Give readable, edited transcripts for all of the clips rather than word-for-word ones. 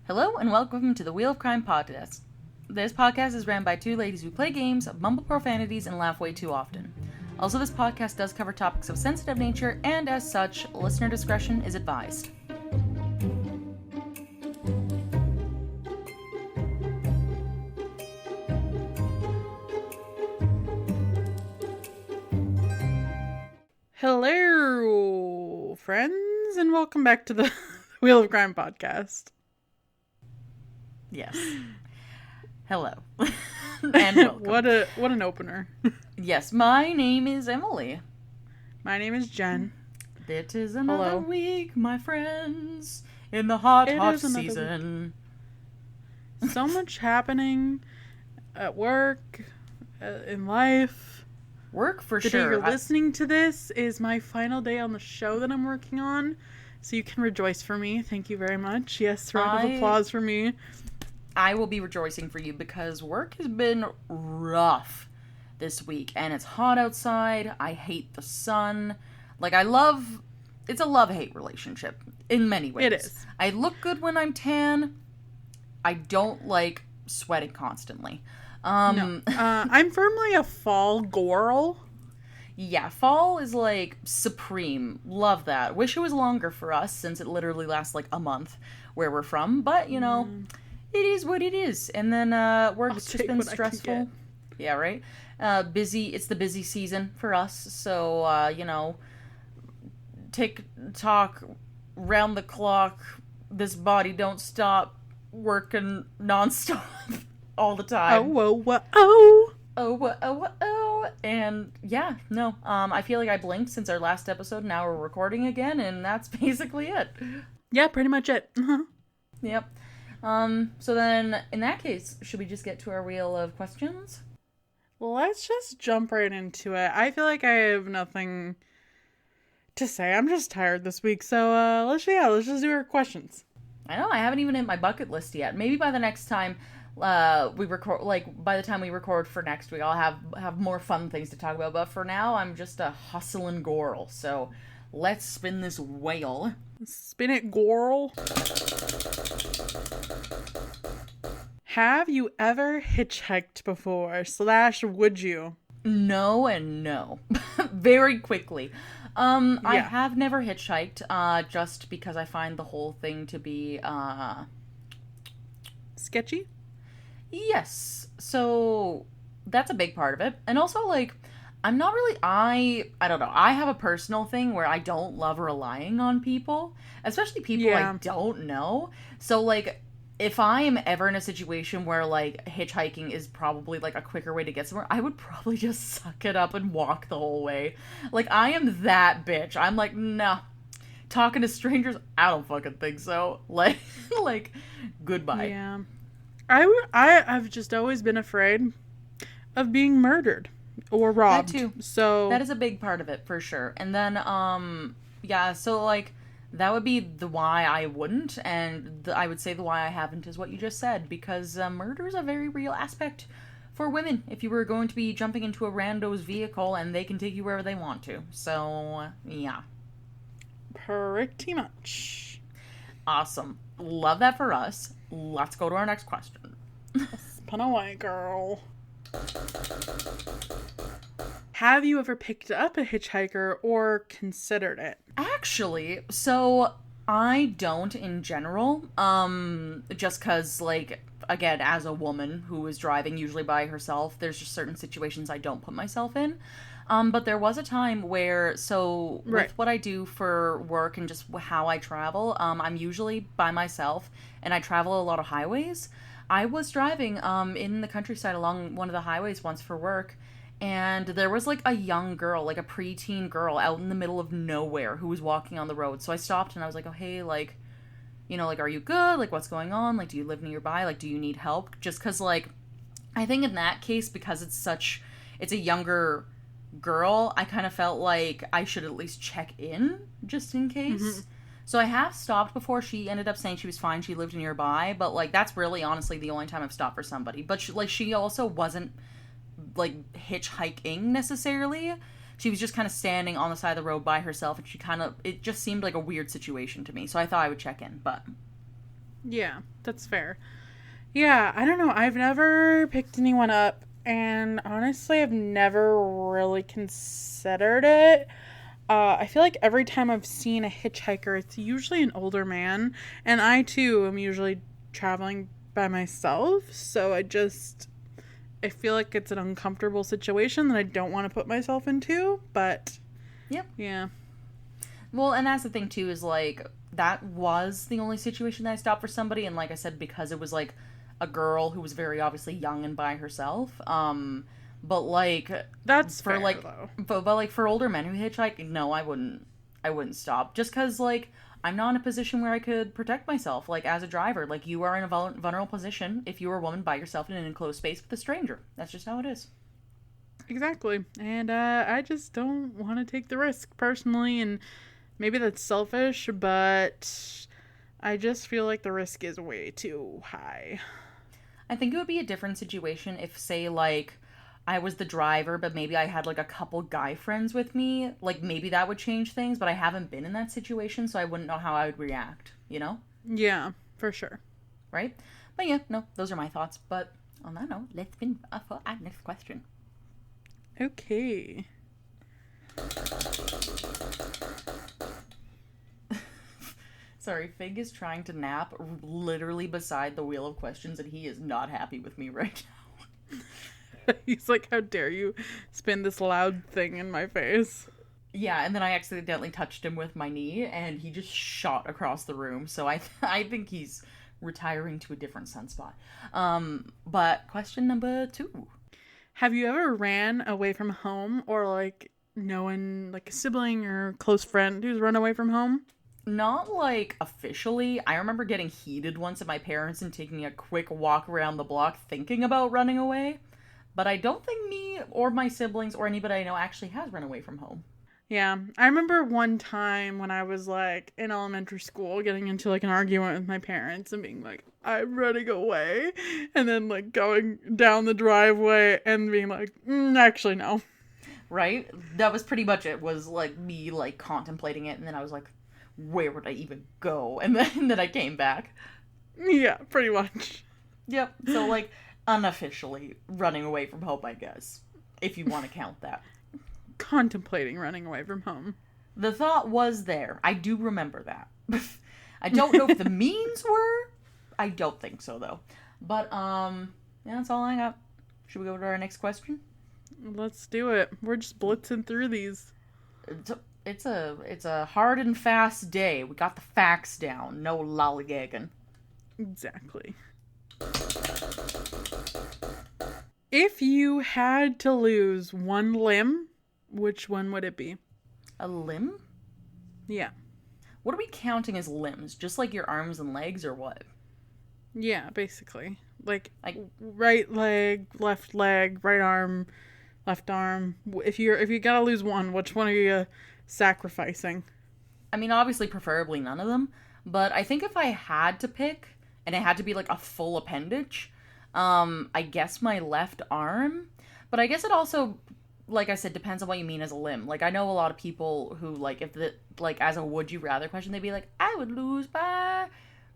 Hello and welcome to the Wheel of Crime podcast. This podcast is ran by two ladies who play games, mumble profanities, and laugh way too often. Also, this podcast does cover topics of sensitive nature, and as such, listener discretion is advised. Hello, friends, and welcome back to the Wheel of Crime podcast. Yes. Hello. And welcome. What an opener. Yes, my name is Emily. My name is Jen. It is another Hello. week, my friends, in the hot It is another season. So much happening at work, in life. Work for The sure. day you're listening to this is my final day on the show that I'm working on, so you can rejoice for me. Thank you very much. Yes, round of applause for me. I will be rejoicing for you because work has been rough this week and it's hot outside. I hate the sun. It's a love-hate relationship in many ways. It is. I look good when I'm tan. I don't like sweating constantly. No. I'm firmly a fall girl. Yeah, fall is like supreme. Love that. Wish it was longer for us since it literally lasts like a month where we're from. But, you know, it is what it is. And then work's just been stressful. Yeah, right? Busy. It's the busy season for us. So, you know, TikTok, round the clock, this body don't stop, working nonstop all the time. Oh. And yeah, no. I feel like I blinked since our last episode. Now we're recording again, and that's basically it. Yeah, pretty much it. Yep. So then, in that case, should we just get to our wheel of questions? Let's just jump right into it. I feel like I have nothing to say. I'm just tired this week, so let's just do our questions. I know, I haven't even hit my bucket list yet. Maybe by the next time we record, like by the time we record for next week, I'll have more fun things to talk about. But for now, I'm just a hustling girl. So let's spin this wheel. Spin it, girl. Have you ever hitchhiked before? / would you? No and no. Very quickly. I have never hitchhiked, just because I find the whole thing to be, sketchy? Yes. So that's a big part of it. And also, like, I'm not really, I don't know. I have a personal thing where I don't love relying on people, especially people I don't know. So, like, if I am ever in a situation where, like, hitchhiking is probably, like, a quicker way to get somewhere, I would probably just suck it up and walk the whole way. Like, I am that bitch. I'm like, nah. Talking to strangers, I don't fucking think so. Like, goodbye. Yeah. I've just always been afraid of being murdered or robbed. That too. So that is a big part of it, for sure. And then, yeah, so, like, that would be the why I wouldn't, and I would say the why I haven't is what you just said, because murder is a very real aspect for women if you were going to be jumping into a rando's vehicle and they can take you wherever they want to. So, yeah. Pretty much. Awesome. Love that for us. Let's go to our next question. Spin away, girl. Have you ever picked up a hitchhiker or considered it? Actually, so I don't in general, just because, like, again, as a woman who is driving usually by herself, there's just certain situations I don't put myself in. But there was a time where, with what I do for work and just how I travel, I'm usually by myself, and I travel a lot of highways. I was driving in the countryside along one of the highways once for work, and there was, like, a young girl, like a preteen girl out in the middle of nowhere who was walking on the road. So I stopped and I was like, oh, hey, like, you know, like, are you good? Like, what's going on? Like, do you live nearby? Like, do you need help? Just because, like, I think in that case, because it's a younger girl, I kind of felt like I should at least check in just in case. Mm-hmm. So I have stopped before. She ended up saying she was fine. She lived nearby, but, like, that's really honestly the only time I've stopped for somebody. But she also wasn't, like, hitchhiking necessarily. She was just kind of standing on the side of the road by herself, and it just seemed like a weird situation to me. So I thought I would check in, but Yeah, that's fair. Yeah, I don't know. I've never picked anyone up, and honestly, I've never really considered it. I feel like every time I've seen a hitchhiker, it's usually an older man, and I too am usually traveling by myself, so I feel like it's an uncomfortable situation that I don't want to put myself into, but Yep. yeah. Well, and that's the thing too, is like that was the only situation that I stopped for somebody, and like I said, because it was like a girl who was very obviously young and by herself. But like That's for fair like, though. but like for older men who hitchhike, no, I wouldn't. I wouldn't stop just because like I'm not in a position where I could protect myself. Like as a driver, like you are in a vulnerable position if you are a woman by yourself in an enclosed space with a stranger. That's just how it is. Exactly. And I just don't want to take the risk personally, and maybe that's selfish, but I just feel like the risk is way too high. I think it would be a different situation if, say, like, I was the driver, but maybe I had like a couple guy friends with me. Like, maybe that would change things, but I haven't been in that situation, so I wouldn't know how I would react, you know? Yeah, for sure. Right? But yeah, no, those are my thoughts. But on that note, let's move for our next question. Okay. Sorry, Fig is trying to nap literally beside the wheel of questions, and he is not happy with me right He's like, how dare you spin this loud thing in my face? Yeah, and then I accidentally touched him with my knee, and he just shot across the room. So I think he's retiring to a different sunspot. But question number 2. Have you ever ran away from home, or like known like a sibling or close friend who's run away from home? Not like officially. I remember getting heated once at my parents and taking a quick walk around the block thinking about running away. But I don't think me or my siblings or anybody I know actually has run away from home. Yeah, I remember one time when I was like in elementary school getting into like an argument with my parents and being like, I'm running away. And then like going down the driveway and being like, actually, no. Right? That was pretty much it. Was like me like contemplating it, and then I was like, where would I even go? And then I came back. Yeah, pretty much. Yep. So like unofficially running away from home, I guess, if you want to count that. Contemplating running away from home. The thought was there. I do remember that. I don't know if the means were. I don't think so though. But yeah, that's all I got. Should we go to our next question? Let's do it. We're just blitzing through these. It's a hard and fast day. We got the facts down. No lollygagging. Exactly. If you had to lose one limb, which one would it be? A limb? Yeah. What are we counting as limbs? Just like your arms and legs, or what? Yeah, basically. Like Like, right leg, right arm, left arm. If you gotta lose one, which one are you sacrificing? I mean, obviously, preferably none of them. But I think if I had to pick, and it had to be like a full appendage, I guess my left arm. But I guess it also, like I said, depends on what you mean as a limb. Like I know a lot of people who like if the like as a would you rather question, they'd be like, I would lose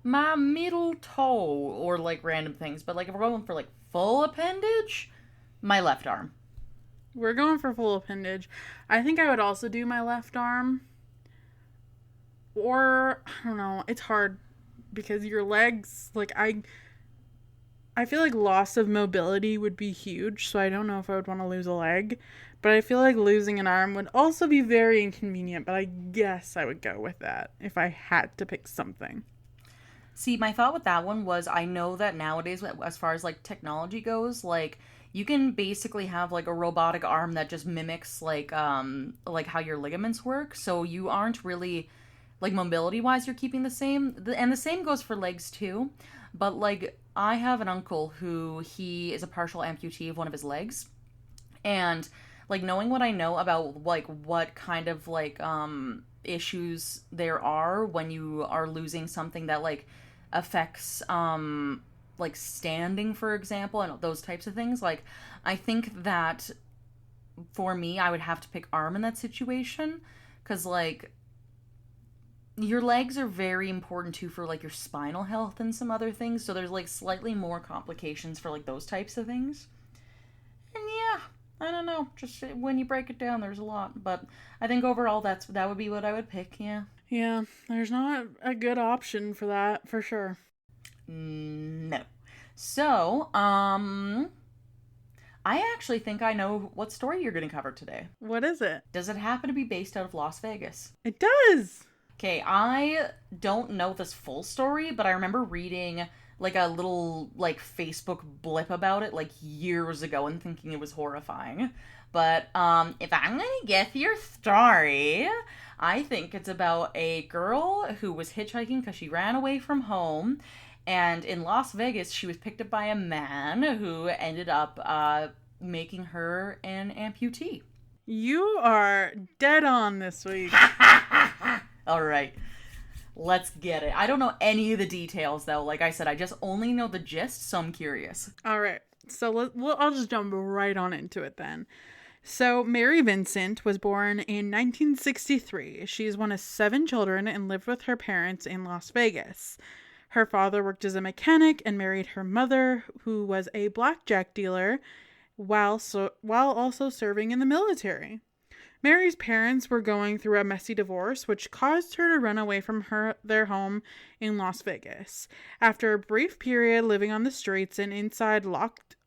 my middle toe or like random things. But like if we're going for like full appendage, my left arm. We're going for full appendage. I think I would also do my left arm. Or I don't know, it's hard because your legs, like I feel like loss of mobility would be huge, so I don't know if I would want to lose a leg. But I feel like losing an arm would also be very inconvenient, but I guess I would go with that if I had to pick something. See, my thought with that one was I know that nowadays, as far as like technology goes, like you can basically have like a robotic arm that just mimics like how your ligaments work. So you aren't really like mobility wise, you're keeping the same. And the same goes for legs too. But like I have an uncle who he is a partial amputee of one of his legs, and like knowing what I know about like what kind of like issues there are when you are losing something that like affects like standing, for example, and those types of things, like I think that for me I would have to pick arm in that situation, because like your legs are very important too for like your spinal health and some other things. So there's like slightly more complications for like those types of things. And yeah, I don't know. Just when you break it down, there's a lot. But I think overall, that would be what I would pick. Yeah. Yeah, there's not a good option for that, for sure. No. So, I actually think I know what story you're going to cover today. What is it? Does it happen to be based out of Las Vegas? It does! Okay, I don't know this full story, but I remember reading like a little like Facebook blip about it like years ago and thinking it was horrifying. But if I'm gonna guess your story, I think it's about a girl who was hitchhiking because she ran away from home, and in Las Vegas she was picked up by a man who ended up making her an amputee. You are dead on this week. All right. Let's get it. I don't know any of the details, though. Like I said, I just only know the gist, so I'm curious. All right. So I'll just jump right on into it then. So Mary Vincent was born in 1963. She's one of 7 children and lived with her parents in Las Vegas. Her father worked as a mechanic and married her mother, who was a blackjack dealer, while also serving in the military. Mary's parents were going through a messy divorce, which caused her to run away from their home in Las Vegas. After a brief period living on the streets and inside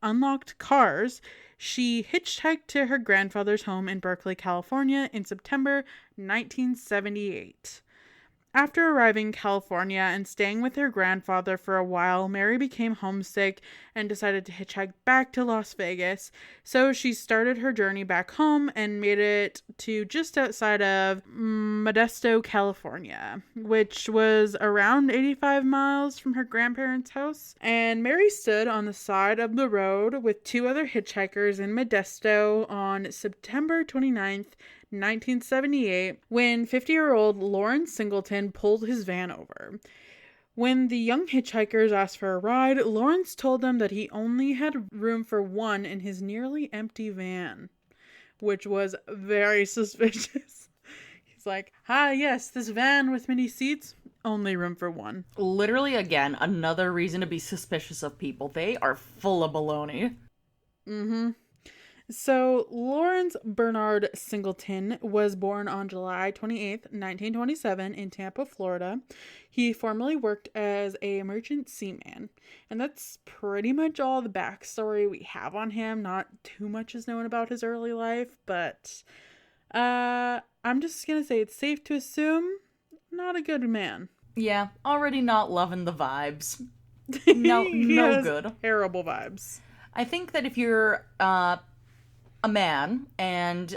unlocked cars, she hitchhiked to her grandfather's home in Berkeley, California in September 1978. After arriving in California and staying with her grandfather for a while, Mary became homesick and decided to hitchhike back to Las Vegas. So she started her journey back home and made it to just outside of Modesto, California, which was around 85 miles from her grandparents' house. And Mary stood on the side of the road with 2 other hitchhikers in Modesto on September 29th, 1978, when 50-year-old Lawrence Singleton pulled his van over. When the young hitchhikers asked for a ride, Lawrence told them that he only had room for 1 in his nearly empty van, which was very suspicious. He's like, yes, this van with many seats, only room for 1. Literally, again, another reason to be suspicious of people. They are full of baloney. Mm-hmm. So, Lawrence Bernard Singleton was born on July 28th, 1927 in Tampa, Florida. He formerly worked as a merchant seaman. And that's pretty much all the backstory we have on him. Not too much is known about his early life, but I'm just going to say it's safe to assume not a good man. Yeah, already not loving the vibes. No good. Terrible vibes. I think that if you're a man and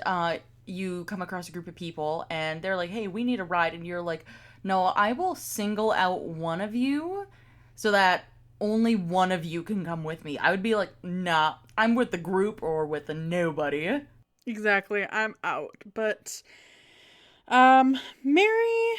you come across a group of people and they're like, hey, we need a ride, and you're like, no, I will single out one of you so that only one of you can come with me. I would be like, nah, I'm with the group or with the nobody. Exactly, I'm out. But Mary,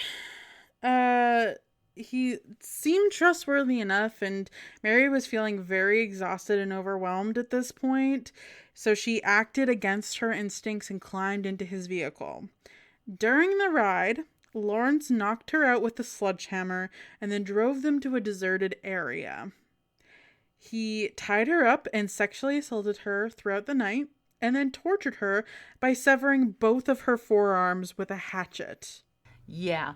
he seemed trustworthy enough, and Mary was feeling very exhausted and overwhelmed at this point, so she acted against her instincts and climbed into his vehicle. During the ride, Lawrence knocked her out with a sledgehammer and then drove them to a deserted area. He tied her up and sexually assaulted her throughout the night, and then tortured her by severing both of her forearms with a hatchet. Yeah.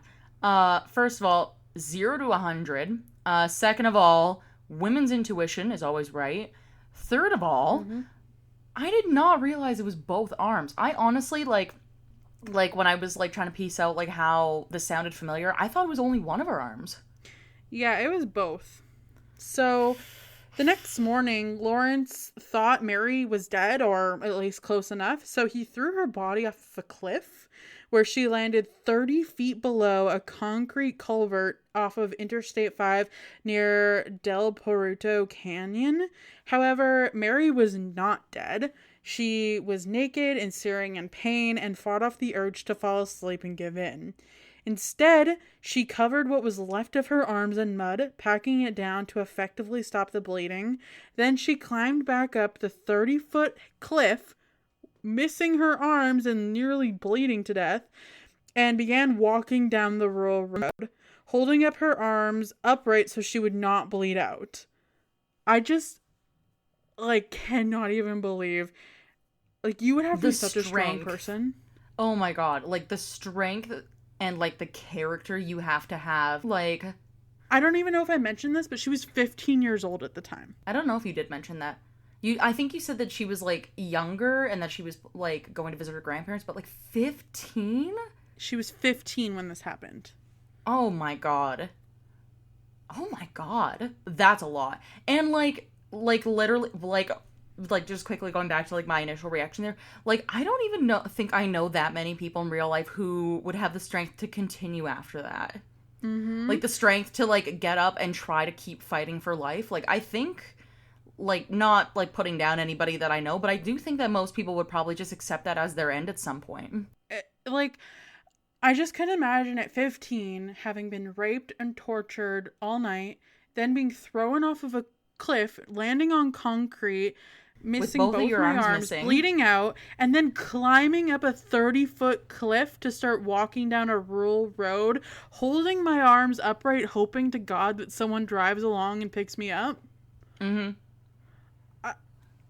First of all, 0 to 100. Second of all, women's intuition is always right. Third of all, I did not realize it was both arms. I honestly, like when I was, like, trying to piece out, like, how this sounded familiar, I thought it was only one of her arms. Yeah, it was both. So, the next morning, Lawrence thought Mary was dead, or at least close enough, so he threw her body off a cliff, where she landed 30 feet below a concrete culvert off of Interstate 5 near Del Poruto Canyon. However, Mary was not dead. She was naked and searing in pain and fought off the urge to fall asleep and give in. Instead, she covered what was left of her arms in mud, packing it down to effectively stop the bleeding. Then she climbed back up the 30-foot cliff, missing her arms and nearly bleeding to death. and began walking down the rural road, holding up her arms upright so she would not bleed out. I just, like, cannot even believe. Like, you would have to The be such a strong strength. person. Oh my god. Like, the strength and, like, the character you have to have. Like, I don't even know if I mentioned this, but she was 15 years old at the time. I don't know if you did mention that. I think you said that she was, like, younger and that she was, like, going to visit her grandparents, but, like, 15? She was 15 when this happened. Oh my god. Oh my god. That's a lot. And, like, literally, like just quickly going back to like my initial reaction there, like I don't even think I know that many people in real life who would have the strength to continue after that. Mm-hmm. Like the strength to like get up and try to keep fighting for life. Like I think, like, not like putting down anybody that I know, but I do think that most people would probably just accept that as their end at some point. Like, I just can imagine at 15 having been raped and tortured all night, then being thrown off of a cliff, landing on concrete, With missing both of both your my arms arms, missing. bleeding out, and then climbing up a 30-foot cliff to start walking down a rural road, holding my arms upright, hoping to God that someone drives along and picks me up. Mm-hmm.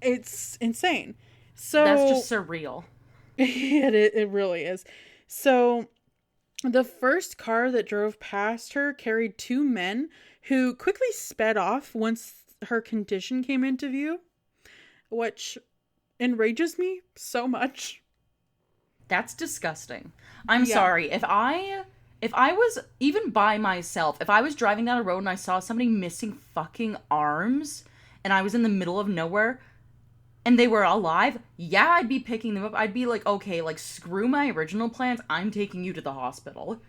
It's insane. So That's just surreal. it really is. So the first car that drove past her carried two men who quickly sped off once her condition came into view, which enrages me so much. That's disgusting. I'm Yeah. sorry. If I was even by myself, if I was driving down a road and I saw somebody missing fucking arms and I was in the middle of nowhere and they were alive, yeah, I'd be picking them up. I'd be like, okay, like screw my original plans. I'm taking you to the hospital.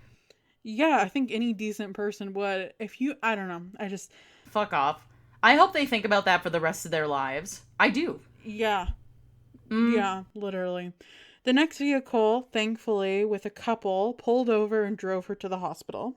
Yeah, I think any decent person would. If you, I don't know. I just, Fuck off. I hope they think about that for the rest of their lives. I do. yeah. Mm. Yeah, literally. The next vehicle, thankfully, with a couple, pulled over and drove her to the hospital.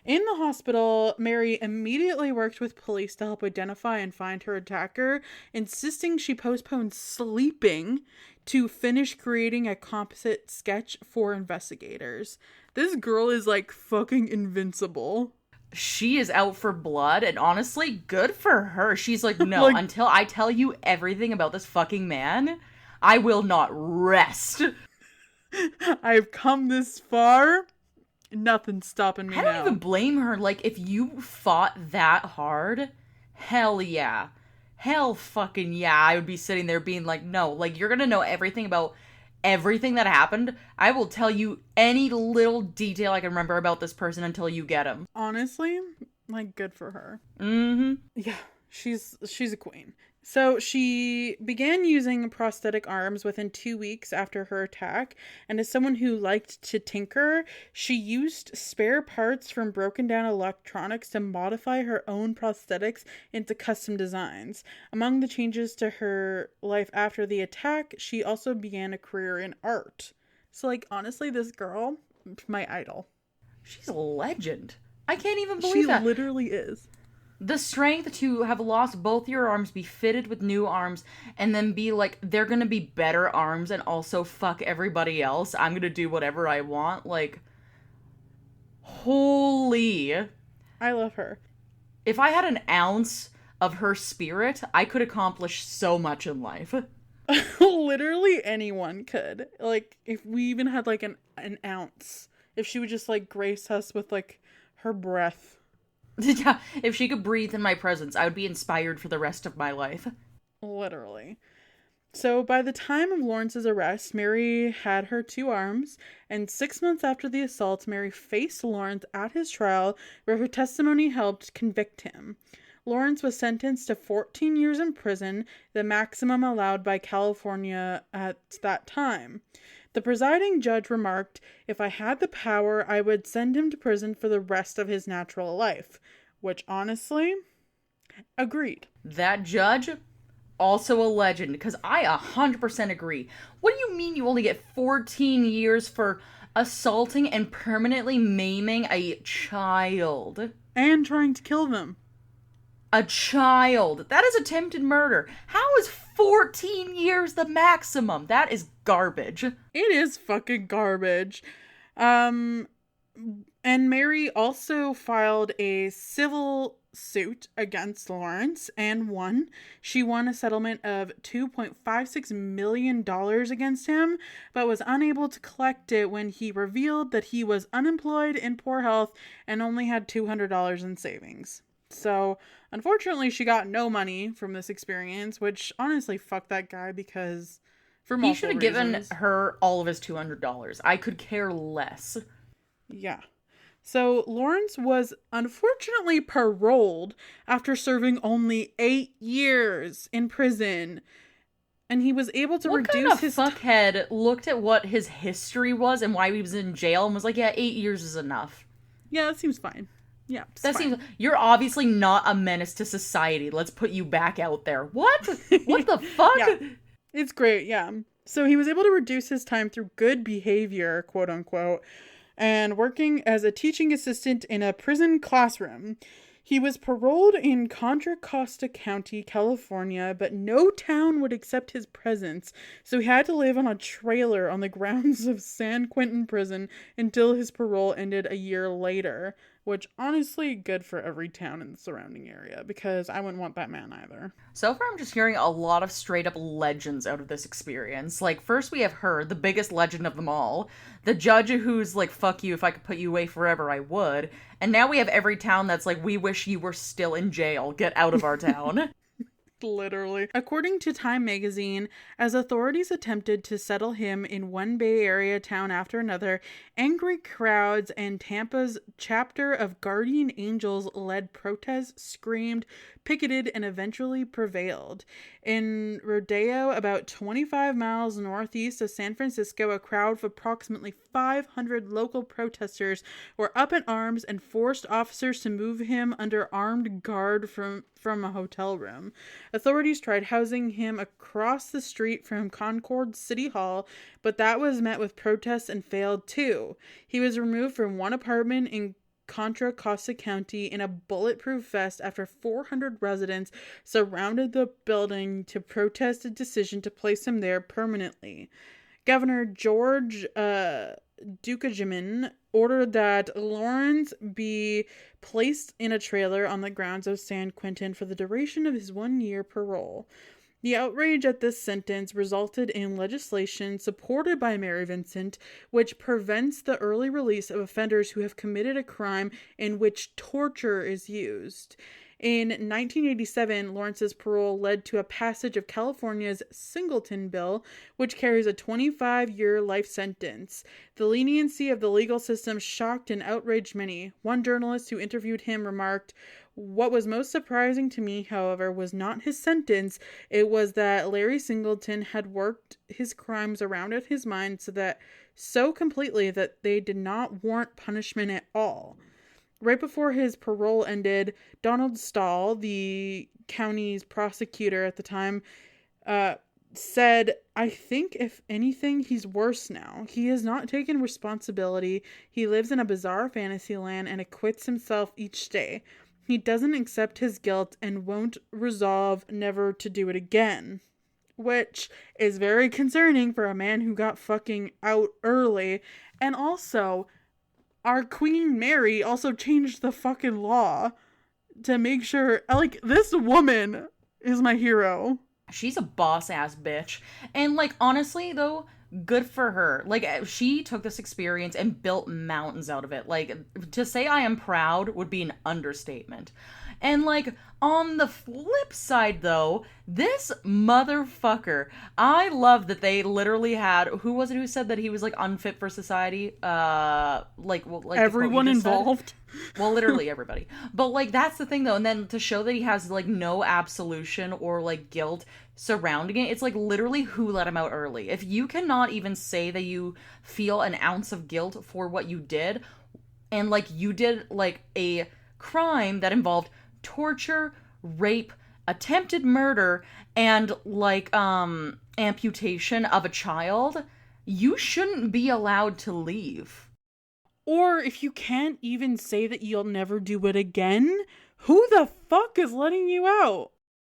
In the hospital, Mary immediately worked with police to help identify and find her attacker, insisting she postpone sleeping to finish creating a composite sketch for investigators. This girl is like fucking invincible. She is out for blood, and honestly, good for her. She's like, no, Like, until I tell you everything about this fucking man, I will not rest. I've come this far. Nothing's stopping me I don't now. even blame her. Like, if you fought that hard, hell yeah. Hell fucking yeah. I would be sitting there being like, no, like, you're gonna know everything about everything that happened. I will tell you any little detail I can remember about this person until you get him. Honestly, like, good for her. Mm-hmm. Yeah, she's a queen. So she began using prosthetic arms within 2 weeks after her attack, and as someone who liked to tinker, she used spare parts from broken down electronics to modify her own prosthetics into custom designs. Among the changes to her life after the attack, she also began a career in art. So, like, honestly, this girl, my idol. She's a legend. I can't even She believe that. literally is. The strength to have lost both your arms, be fitted with new arms, and then be like, they're gonna be better arms and also fuck everybody else. I'm gonna do whatever I want. Like, holy. I love her. If I had an ounce of her spirit, I could accomplish so much in life. Literally anyone could. Like, if we even had like an ounce, if she would just like grace us with like her breath. Yeah, if she could breathe in my presence, I would be inspired for the rest of my life. Literally. So by the time of Lawrence's arrest, Mary had her two arms, and 6 months after the assault, Mary faced Lawrence at his trial, where her testimony helped convict him. Lawrence was sentenced to 14 years in prison, the maximum allowed by California at that time. The presiding judge remarked, "If I had the power, I would send him to prison for the rest of his natural life." Which, honestly, agreed. That judge, also a legend, because I 100% agree. What do you mean you only get 14 years for assaulting and permanently maiming a child? And trying to kill them. A child. That is attempted murder. How is 14 years the maximum? That is garbage. It is fucking garbage. Um, and Mary also filed a civil suit against Lawrence and won. She won a settlement of $2.56 million against him, but was unable to collect it when he revealed that he was unemployed, in poor health, and only had $200 in savings. So, unfortunately, she got no money from this experience, which honestly, fuck that guy, because for He should multiple have given reasons. her all of his $200. I could care less. Yeah. So Lawrence was unfortunately paroled after serving only 8 years in prison. And he was able to What kind of reduce his fuckhead looked at what his history was and why he was in jail and was like, yeah, 8 years is enough? Yeah, that seems fine. Yeah, it's That fine. seems, you're obviously not a menace to society. Let's put you back out there. What? What the fuck? Yeah, it's great. Yeah. So he was able to reduce his time through good behavior, quote unquote, and working as a teaching assistant in a prison classroom. He was paroled in Contra Costa County, California, but no town would accept his presence, so he had to live on a trailer on the grounds of San Quentin Prison until his parole ended a year later, which honestly, good for every town in the surrounding area, because I wouldn't want that man either. So far, I'm just hearing a lot of straight up legends out of this experience. Like, first we have her, the biggest legend of them all. The judge who's like, fuck you, if I could put you away forever, I would. And now we have every town that's like, we wish you were still in jail. Get out of our town. Literally. According to Time magazine, as authorities attempted to settle him in one Bay Area town after another, angry crowds and Tampa's chapter of Guardian Angels led protests, screamed, picketed, and eventually prevailed. In Rodeo, about 25 miles northeast of San Francisco, a crowd of approximately 500 local protesters were up in arms and forced officers to move him under armed guard from a hotel room. Authorities tried housing him across the street from Concord City Hall, but that was met with protests and failed too. He was removed from one apartment in Contra Costa County in a bulletproof vest after 400 residents surrounded the building to protest a decision to place him there permanently. Governor George Dukajimin ordered that Lawrence be placed in a trailer on the grounds of San Quentin for the duration of his 1-year parole. The outrage at this sentence resulted in legislation supported by Mary Vincent, which prevents the early release of offenders who have committed a crime in which torture is used. In 1987, Lawrence's parole led to a passage of California's Singleton Bill, which carries a 25-year life sentence. The leniency of the legal system shocked and outraged many. One journalist who interviewed him remarked, "What was most surprising to me, however, was not his sentence. It was that Larry Singleton had worked his crimes around in his mind so completely that they did not warrant punishment at all." Right before his parole ended, Donald Stahl, the county's prosecutor at the time, said, "I think if anything, he's worse now. He has not taken responsibility. He lives in a bizarre fantasy land and acquits himself each day. He doesn't accept his guilt and won't resolve never to do it again." Which is very concerning for a man who got fucking out early. And also, our Queen Mary also changed the fucking law to make sure, like, this woman is my hero. She's a boss ass bitch. And like, honestly though, good for her. Like, she took this experience and built mountains out of it. Like, to say I am proud would be an understatement. And like, on the flip side though, this motherfucker, I love that they literally had, who was it who said that he was like unfit for society? Like Everyone involved. Well, literally everybody. But like, that's the thing though. And then to show that he has like no absolution or like guilt surrounding it, it's like literally who let him out early. If you cannot even say that you feel an ounce of guilt for what you did, and like you did like a crime that involved torture, rape, attempted murder, and like amputation of a child, you shouldn't be allowed to leave. Or if you can't even say that you'll never do it again, who the fuck is letting you out?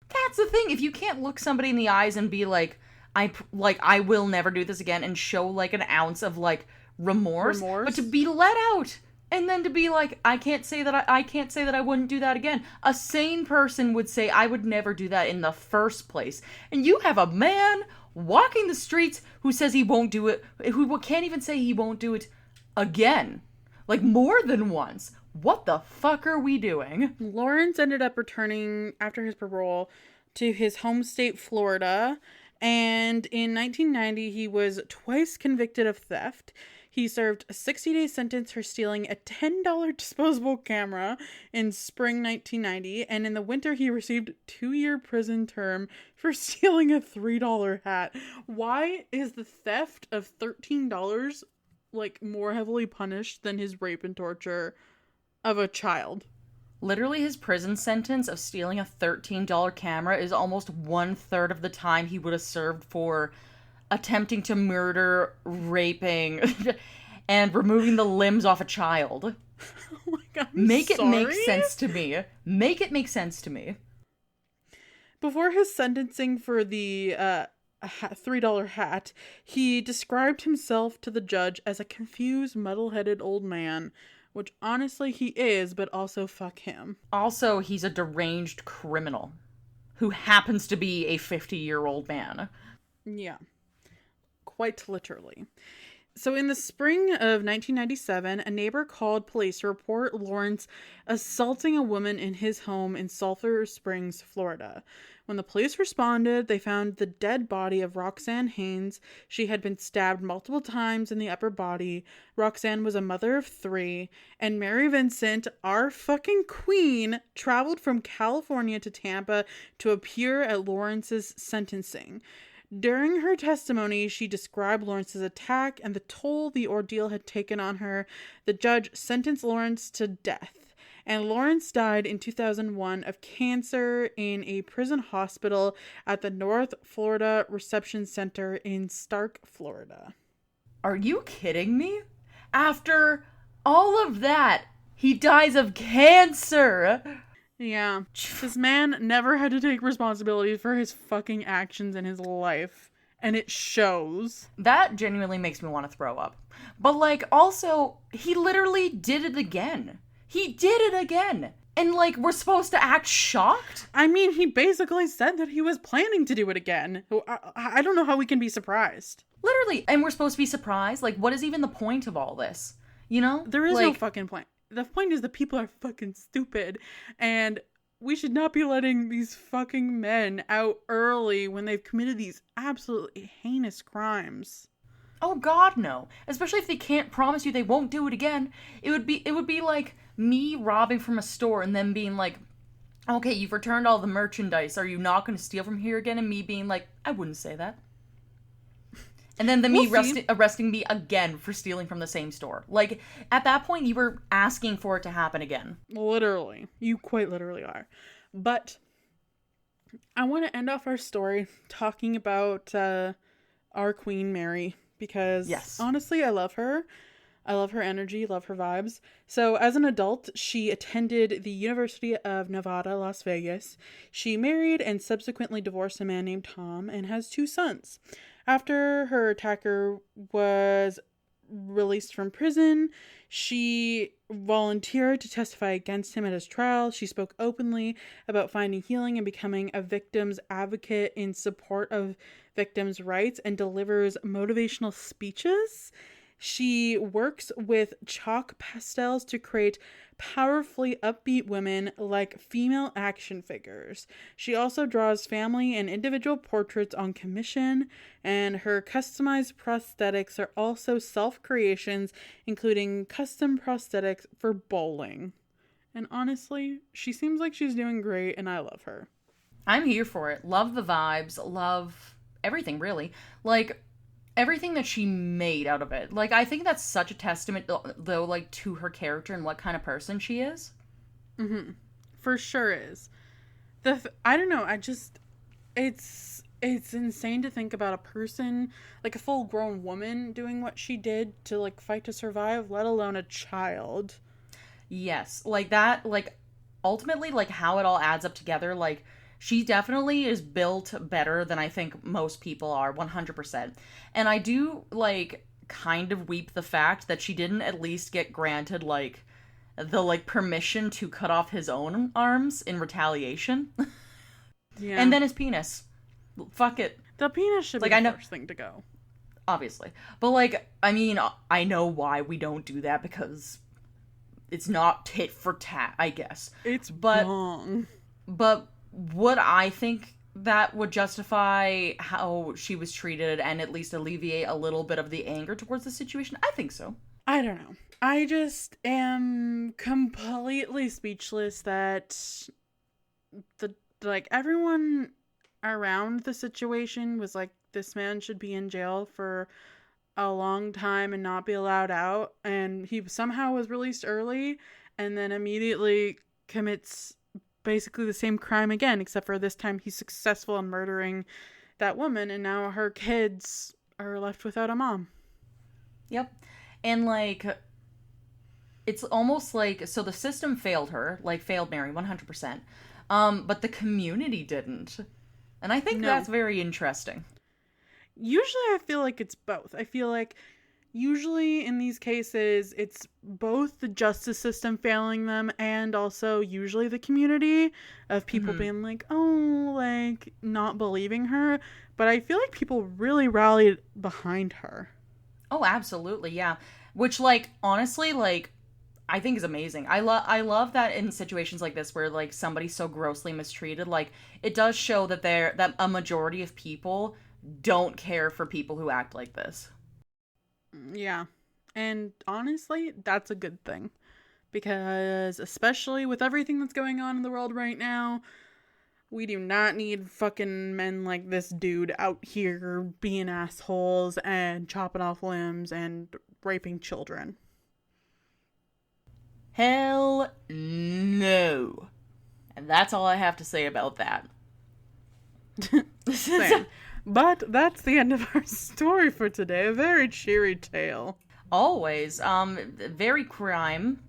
That's the thing. If you can't look somebody in the eyes and be like, I will never do this again, and show like an ounce of like remorse, but to Remorse? be let out and then to be like, I can't say that I can't say that I wouldn't do that again. A sane person would say I would never do that in the first place. And you have a man walking the streets who says he won't do it, who can't even say he won't do it again. Like more than once. What the fuck are we doing? Lawrence ended up returning after his parole to his home state, Florida, and in 1990 he was twice convicted of theft. He served a 60-day sentence for stealing a $10 disposable camera in spring 1990, and in the winter he received a 2-year prison term for stealing a $3 hat. Why is the theft of $13 like more heavily punished than his rape and torture of a child? Literally, his prison sentence of stealing a $13 camera is almost 1/3 of the time he would have served for attempting to murder, raping, and removing the limbs off a child. Oh my god, Make it make sense to me. Make it make sense to me. Before his sentencing for the $3 hat, he described himself to the judge as a confused, muddle-headed old man, which honestly he is, but also fuck him. Also, he's a deranged criminal who happens to be a 50-year-old man. Yeah, quite literally. So in the spring of 1997, a neighbor called police to report Lawrence assaulting a woman in his home in Sulphur Springs, Florida. When the police responded, they found the dead body of Roxanne Haynes. She had been stabbed multiple times in the upper body. Roxanne was a mother of 3. And Mary Vincent, our fucking queen, traveled from California to Tampa to appear at Lawrence's sentencing. During her testimony, she described Lawrence's attack and the toll the ordeal had taken on her. The judge sentenced Lawrence to death, and Lawrence died in 2001 of cancer in a prison hospital at the North Florida Reception Center in Stark, Florida. Are you kidding me? After all of that, he dies of cancer. Yeah, this man never had to take responsibility for his fucking actions in his life, and it shows. That genuinely makes me want to throw up. But, like, also, he literally did it again. He did it again. And, like, we're supposed to act shocked? I mean, he basically said that he was planning to do it again. I don't know how we can be surprised. Literally. And we're supposed to be surprised? Like, what is even the point of all this? You know? There is no fucking point. The point is that people are fucking stupid, and we should not be letting these fucking men out early when they've committed these absolutely heinous crimes. Oh God, no. Especially if they can't promise you they won't do it again. It would be like me robbing from a store and then being like, okay, you've returned all the merchandise. Are you not going to steal from here again? And me being like, I wouldn't say that. And then arresting me again for stealing from the same store. Like, at that point, you were asking for it to happen again. Literally. You quite literally are. But I want to end off our story talking about our Queen Mary. Because, yes, honestly, I love her. I love her energy, love her vibes. So, as an adult, she attended the University of Nevada, Las Vegas. She married and subsequently divorced a man named Tom and has 2 sons. After her attacker was released from prison, she volunteered to testify against him at his trial. She spoke openly about finding healing and becoming a victim's advocate in support of victims' rights and delivers motivational speeches. She works with chalk pastels to create powerfully upbeat women like female action figures. She also draws family and individual portraits on commission, and her customized prosthetics are also self-creations, including custom prosthetics for bowling. And honestly, she seems like she's doing great, and I love her. I'm here for it. Love the vibes. Love everything, really. Like, everything that she made out of it. Like, I think that's such a testament, though, like, to her character and what kind of person she is. Mm-hmm. For sure is. I don't know, it's insane to think about a person, like a full-grown woman, doing what she did to, like, fight to survive, let alone a child. Yes. Like, that, like, ultimately, like, how it all adds up together, like, she definitely is built better than I think most people are, 100%. And I do, like, kind of weep the fact that she didn't at least get granted, like, the, like, permission to cut off his own arms in retaliation. Yeah. And then his penis. Fuck it. The penis should be Like, the first thing to go. Obviously. But, like, I mean, I know why we don't do that, because it's not tit for tat, I guess. It's wrong. But would I think that would justify how she was treated and at least alleviate a little bit of the anger towards the situation? I think so. I don't know. I just am completely speechless that everyone around the situation was like, this man should be in jail for a long time and not be allowed out, and he somehow was released early and then immediately commits basically the same crime again, except for this time he's successful in murdering that woman, and now her kids are left without a mom. Yep. And, like, it's almost like, so the system failed her, like, failed Mary 100%, but the community didn't. And I think that's very interesting. Usually I feel like it's both. I feel like usually in these cases it's both the justice system failing them and also usually the community of people being like, oh, like, not believing her. But I feel like people really rallied behind her. Oh, absolutely, yeah. Which, like, honestly, like, I think is amazing. I love that in situations like this where, like, somebody's so grossly mistreated, like, it does show that that a majority of people don't care for people who act like this. Yeah. And honestly, that's a good thing. Because especially with everything that's going on in the world right now, we do not need fucking men like this dude out here being assholes and chopping off limbs and raping children. Hell no. And that's all I have to say about that. Same. But that's the end of our story for today. A very cheery tale. Always. Very crime.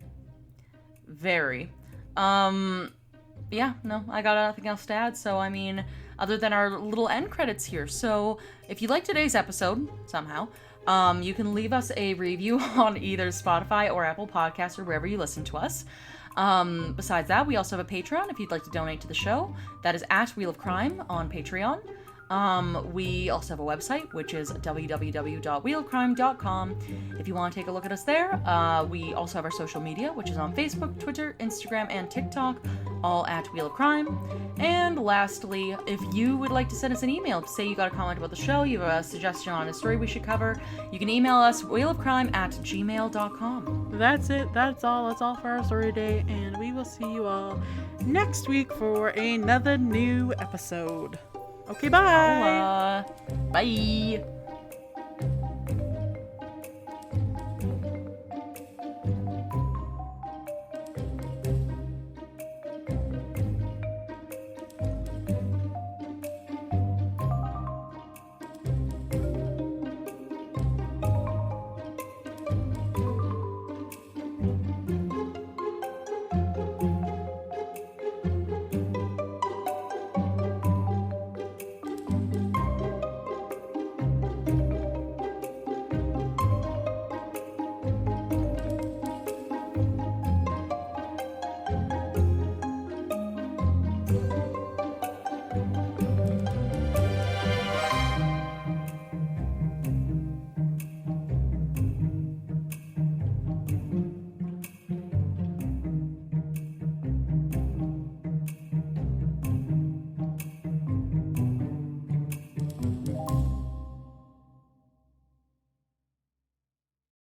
Very. Yeah, no, I got nothing else to add. So, I mean, other than our little end credits here. So, if you liked today's episode, somehow, you can leave us a review on either Spotify or Apple Podcasts or wherever you listen to us. Besides that, we also have a Patreon if you'd like to donate to the show. That is at Wheel of Crime on Patreon. We also have a website, which is www.wheelofcrime.com. If you want to take a look at us there, we also have our social media, which is on Facebook, Twitter, Instagram, and TikTok, all at Wheel of Crime. And lastly, if you would like to send us an email, say you got a comment about the show, you have a suggestion on a story we should cover, you can email us wheelofcrime@gmail.com. That's it. That's all. That's all for our story today, and we will see you all next week for another new episode. Okay, bye. Bye.